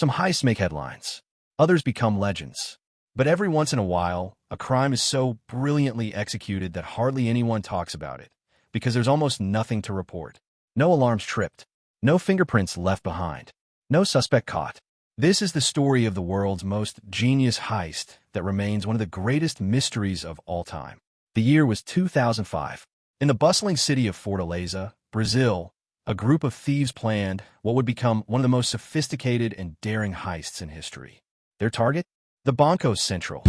Some heists make headlines. Others become legends. But every once in a while, a crime is so brilliantly executed that hardly anyone talks about it, because there's almost nothing to report. No alarms tripped. No fingerprints left behind. No suspect caught. This is the story of the world's most genius heist that remains one of the greatest mysteries of all time. The year was 2005. In the bustling city of Fortaleza, Brazil, a group of thieves planned what would become one of the most sophisticated and daring heists in history. Their target? The Banco Central,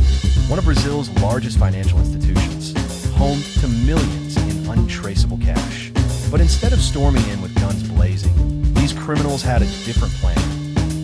one of Brazil's largest financial institutions, home to millions in untraceable cash. But instead of storming in with guns blazing, these criminals had a different plan,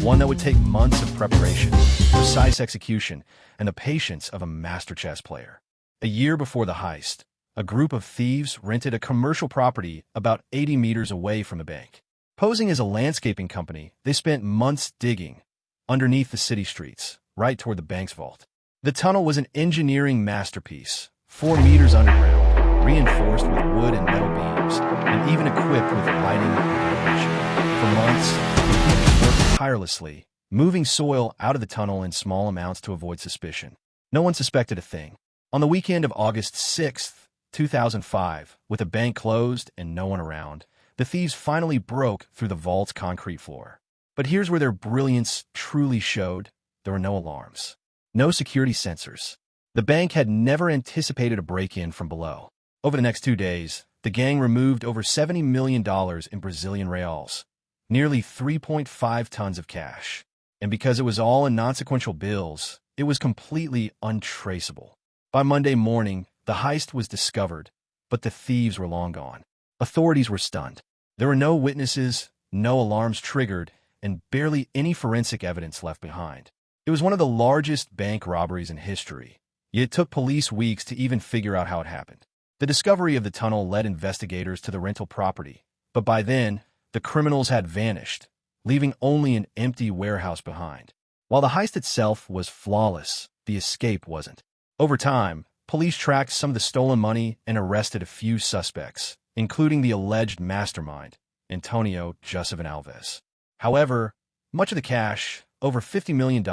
one that would take months of preparation, precise execution, and the patience of a master chess player. A year before the heist, a group of thieves rented a commercial property about 80 meters away from the bank. Posing as a landscaping company, they spent months digging underneath the city streets, right toward the bank's vault. The tunnel was an engineering masterpiece, 4 meters underground, reinforced with wood and metal beams, and even equipped with lighting and ventilation. For months, they worked tirelessly, moving soil out of the tunnel in small amounts to avoid suspicion. No one suspected a thing. On the weekend of August 6th, 2005, with the bank closed and no one around, the thieves finally broke through the vault's concrete floor. But here's where their brilliance truly showed. There were no alarms, no security sensors. The bank had never anticipated a break-in from below. Over the next 2 days, the gang removed over $70 million in Brazilian reals, nearly 3.5 tons of cash. And because it was all in non-sequential bills, it was completely untraceable. By Monday morning, the heist was discovered, but the thieves were long gone. Authorities were stunned. There were no witnesses, no alarms triggered, and barely any forensic evidence left behind. It was one of the largest bank robberies in history, yet it took police weeks to even figure out how it happened. The discovery of the tunnel led investigators to the rental property, but by then, the criminals had vanished, leaving only an empty warehouse behind. While the heist itself was flawless, the escape wasn't. Over time, police tracked some of the stolen money and arrested a few suspects, including the alleged mastermind, Antonio Josephine Alves. However, much of the cash, over $50 million,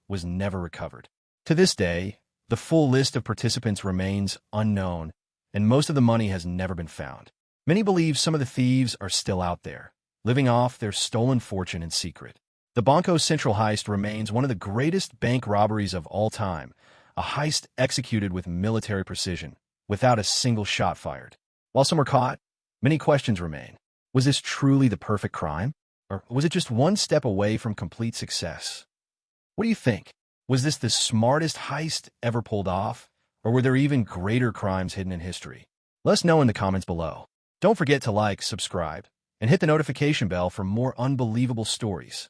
was never recovered. To this day, the full list of participants remains unknown, and most of the money has never been found. Many believe some of the thieves are still out there, living off their stolen fortune in secret. The Banco Central heist remains one of the greatest bank robberies of all time, a heist executed with military precision, without a single shot fired. While some were caught, many questions remain. Was this truly the perfect crime? Or was it just one step away from complete success? What do you think? Was this the smartest heist ever pulled off? Or were there even greater crimes hidden in history? Let us know in the comments below. Don't forget to like, subscribe, and hit the notification bell for more unbelievable stories.